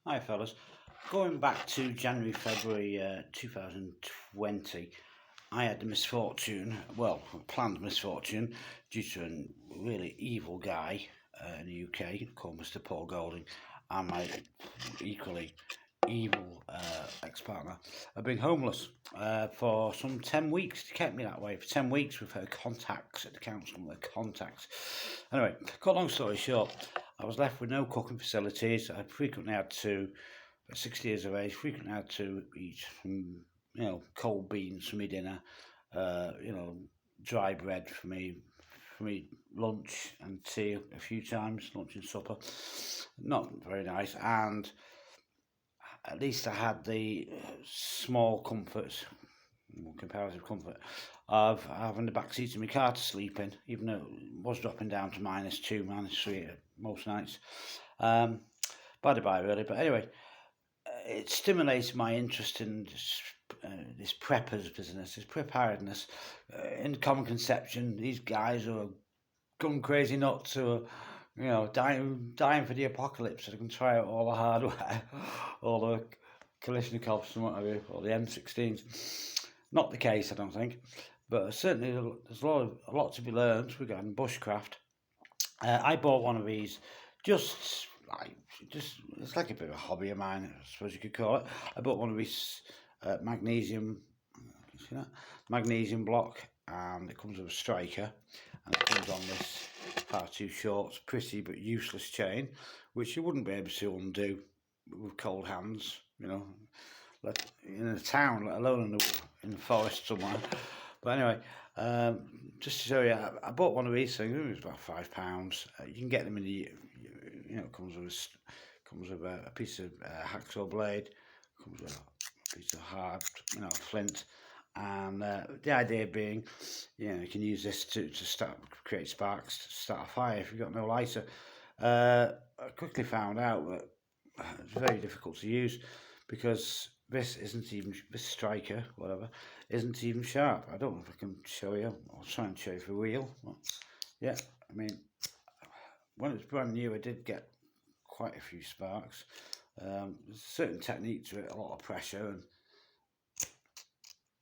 Hi fellas. Going back to January, February 2020, I had the misfortune, well, planned misfortune, due to a really evil guy in the UK called Mr. Paul Golding, and my equally evil ex-partner of being homeless for some 10 weeks. He kept me that way for 10 weeks with her contacts at the council, their contacts. Anyway, cut long story short, I was left with no cooking facilities. I frequently had to, at 60 years of age, frequently had to eat cold beans for my dinner, dry bread for me lunch and tea a few times, lunch and supper. Not very nice. And at least I had the small comforts, comparative comfort, of having the back seat of my car to sleep in, even though it was dropping down to -2, -3 most nights. By the by, really. But anyway, it stimulated my interest in this preppers business, this preparedness. In common conception, these guys are gone crazy nuts who are, dying for the apocalypse, so they can try out all the hardware, all the Kalashnikovs and what have you, or the M16s. Not the case, I don't think, but certainly there's a lot to be learned regarding bushcraft. I bought one of these just it's like a bit of a hobby of mine, I suppose you could call it. I bought one of these magnesium, see that? Magnesium block, and it comes with a striker, and it comes on this far too short, pretty but useless chain, which you wouldn't be able to undo with cold hands, in a town, let alone in the forest somewhere. But anyway, just to show you, I bought one of these things. It was about £5. You can get them in the, it comes with a piece of hacksaw blade, comes with a piece of hard, flint, and the idea being, you can use this to create sparks, to start a fire if you've got no lighter. I quickly found out that it's very difficult to use because this striker, whatever, isn't even sharp. I don't know if I can show you. I'll try and show you for real. But yeah, I mean, when it was brand new, I did get quite a few sparks. There's a certain technique to it, a lot of pressure, and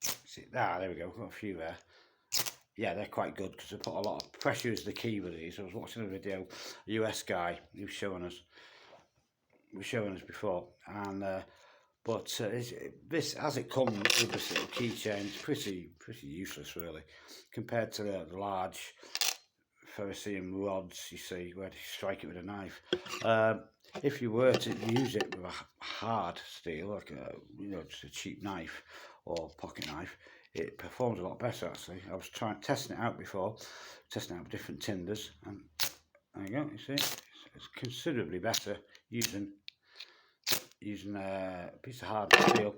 see, there we go, got a few there. Yeah, they're quite good because they put a lot of pressure is the key with these. I was watching a video, a US guy, he was showing us before, and this, as it comes with this little keychain, it's pretty useless really, compared to the large ferrocerium rods you see where you strike it with a knife. If you were to use it with a hard steel, like just a cheap knife or pocket knife, it performs a lot better actually. I was testing it out before, testing out different tinders, and there you go. You see, it's considerably better using a piece of hard steel.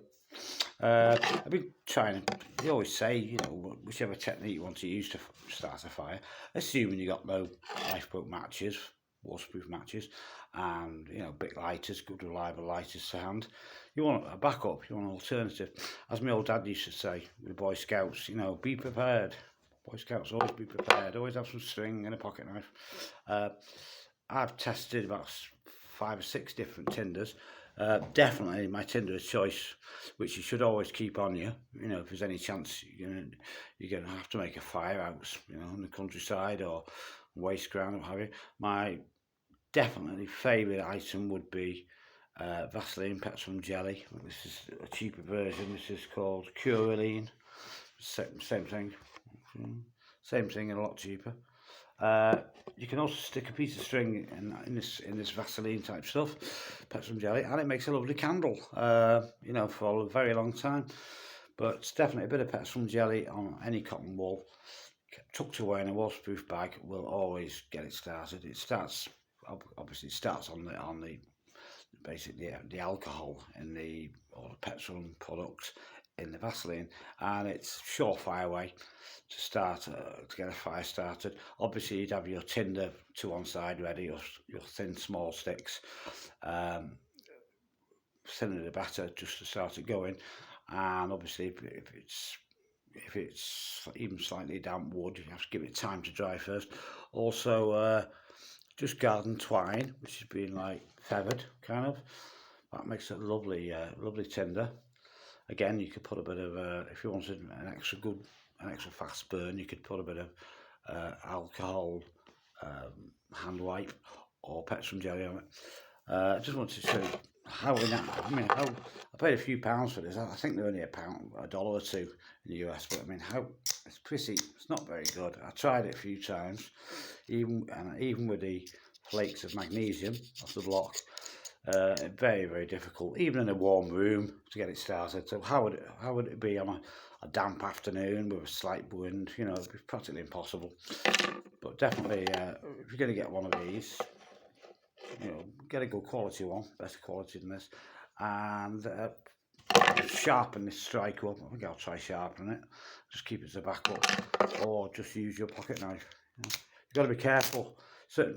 I've been trying to, they always say, whichever technique you want to use to start a fire, assuming you got no lifeboat matches, waterproof matches, and, big lighters, good reliable lighters to hand. You want a backup, you want an alternative. As my old dad used to say, with the Boy Scouts, be prepared. Boy Scouts always be prepared, always have some string and a pocket knife. I've tested about 5 or 6 different tinders. Definitely my tinder of choice, which you should always keep on you. If there's any chance you're gonna have to make a firehouse, in the countryside or waste ground or what have you. My definitely favourite item would be Vaseline petroleum jelly. This is a cheaper version. This is called Curaline. Same thing, and a lot cheaper. You can also stick a piece of string in this Vaseline type stuff, petroleum jelly, and it makes a lovely candle, for a very long time. But it's definitely a bit of petroleum jelly on any cotton wool, tucked away in a waterproof bag, will always get it started. It starts, obviously, on the basically the alcohol in or the petroleum products in the Vaseline, and it's surefire way to start to get a fire started. Obviously, you'd have your tinder to one side ready, your thin small sticks, thinner the batter just to start it going, and obviously if it's even slightly damp wood, you have to give it time to dry first. Also, just garden twine, which has been like feathered, kind of. that makes a lovely lovely tinder. Again, you could put a bit of if you wanted an extra fast burn, you could put a bit of alcohol hand wipe or petroleum jelly on it. I just wanted to show how I paid a few pounds for this. I think they're only a dollar or two in the US, but I mean, it's not very good. I tried it a few times, even with the flakes of magnesium off the block. Very, very difficult, even in a warm room, to get it started. So how would it be on a damp afternoon with a slight wind? You know, it'd be practically impossible. But definitely, if you're going to get one of these, you know, get a good quality one, better quality than this, and sharpen this striker up. I think I'll try sharpening it. Just keep it as a backup, or just use your pocket knife. You've got to be careful. So,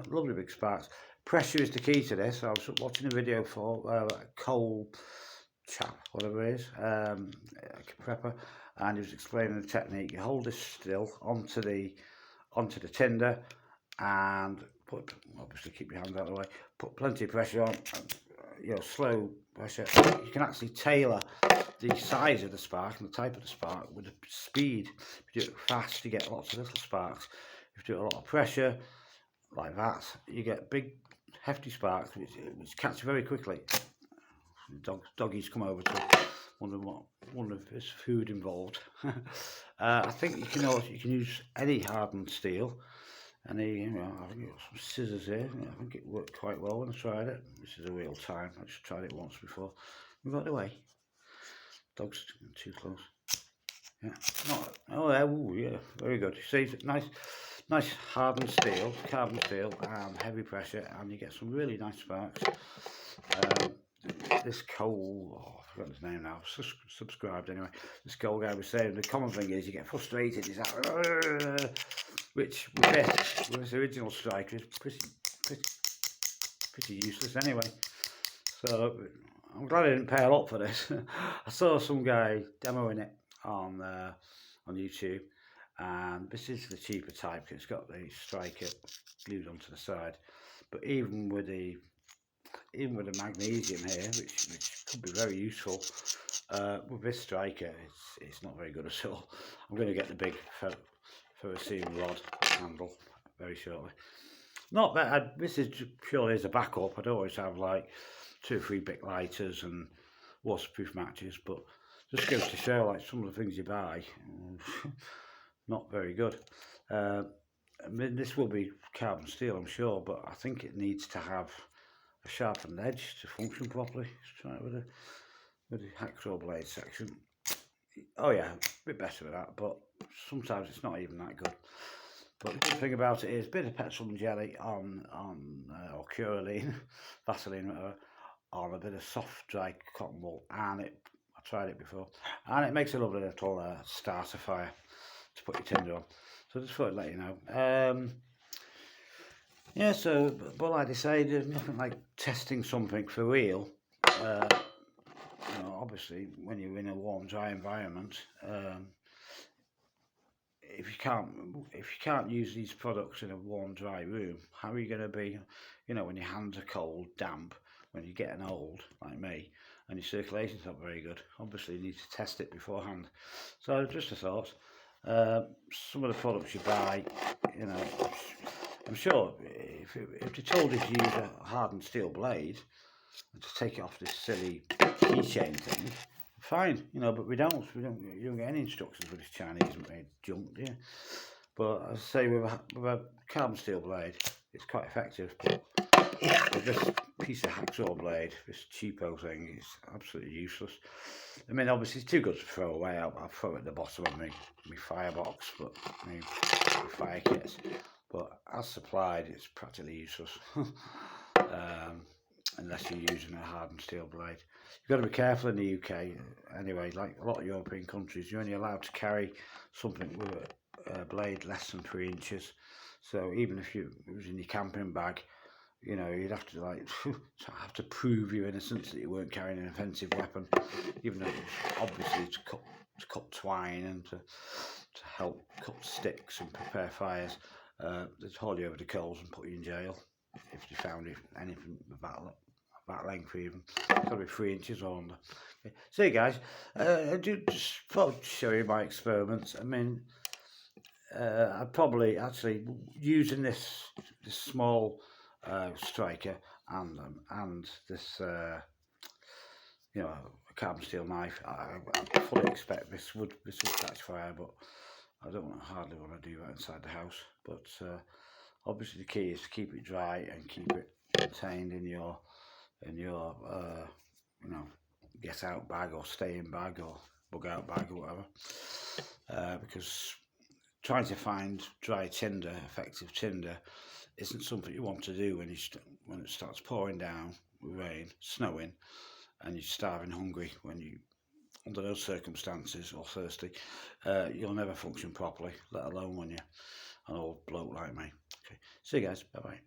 lovely big sparks. Pressure is the key to this. I was watching a video for a coal chap, whatever it is, prepper, and he was explaining the technique. You hold this still onto the tinder, and obviously keep your hand out of the way. Put plenty of pressure on, and, slow pressure. You can actually tailor the size of the spark and the type of the spark with the speed. If you do it fast, you get lots of little sparks. If you do it a lot of pressure, like that, you get big, hefty sparks, which catch very quickly. Doggies come over to wonder if there's food involved. I think you can use any hardened steel. And I think I've got some scissors here. I think it worked quite well when I tried it. This is a real time. I just tried it once before. Move out of the way. Dog's too close. Yeah. Yeah. Very good. See, nice hardened steel, carbon steel, and heavy pressure, and you get some really nice sparks. This Cole, I've forgotten his name now. Subscribed anyway. This Cole guy was saying the common thing is you get frustrated. He's like, which with this original striker is pretty useless anyway. So I'm glad I didn't pay a lot for this. I saw some guy demoing it on YouTube, and this is the cheaper type. It's got the striker glued onto the side, but even with the magnesium here, which could be very useful, with this striker, it's not very good at all. I'm going to get the big ferrocerium rod handle very shortly. Not that this is purely as a backup. I'd always have like 2 or 3 Bic lighters and waterproof matches, but just goes to show, like, some of the things you buy, not very good. I mean, this will be carbon steel, I'm sure, but I think it needs to have a sharpened edge to function properly. Let's try it with the hacksaw blade section. Oh yeah, a bit better with that, but sometimes it's not even that good. But the good thing about it is a bit of petroleum jelly on or Curalean, Vaseline, whatever, on a bit of soft dry cotton wool, and I tried it before, and it makes a lovely little starter fire to put your tinder on. So just thought I'd let you know. Yeah, so, but like I say, there's nothing like testing something for real. Obviously, when you're in a warm, dry environment, if you can't use these products in a warm, dry room, how are you going to be? When your hands are cold, damp, when you're getting old, like me, and your circulation's not very good. Obviously, you need to test it beforehand. So, just a thought. Some of the products you buy, I'm sure if they told you to use a hardened steel blade and to take it off this silly keychain thing, fine, but you don't get any instructions with this Chinese made junk, do you? But as I say, with a carbon steel blade, it's quite effective. But with this piece of hacksaw blade, this cheapo thing, is absolutely useless. I mean, obviously it's too good to throw away. I'll throw it at the bottom of my firebox, but my fire kits. But as supplied, it's practically useless. Unless you're using a hardened steel blade. You've got to be careful in the UK anyway. Like a lot of European countries, you're only allowed to carry something with a blade less than 3 inches. So even if it was in your camping bag, you'd have to prove your innocence that you weren't carrying an offensive weapon, even though it was obviously to cut twine and to help cut sticks and prepare fires. They'd haul you over the coals and put you in jail if you found anything about that length even. It's got to be 3 inches or under. Okay. So guys, I do just thought to show you my experiments. I mean, I'd probably actually using this small striker and this you know, a carbon steel knife. I fully expect this would catch fire, but I don't hardly want to do that inside the house. But obviously the key is to keep it dry and keep it contained in your you know, get out bag or stay in bag or bug out bag or whatever. Because trying to find dry tinder, effective tinder, isn't something you want to do when it starts pouring down with rain, snowing, and you're starving hungry. When you under those circumstances or thirsty, you'll never function properly, let alone when you're an old bloke like me. Okay, see you guys, bye bye.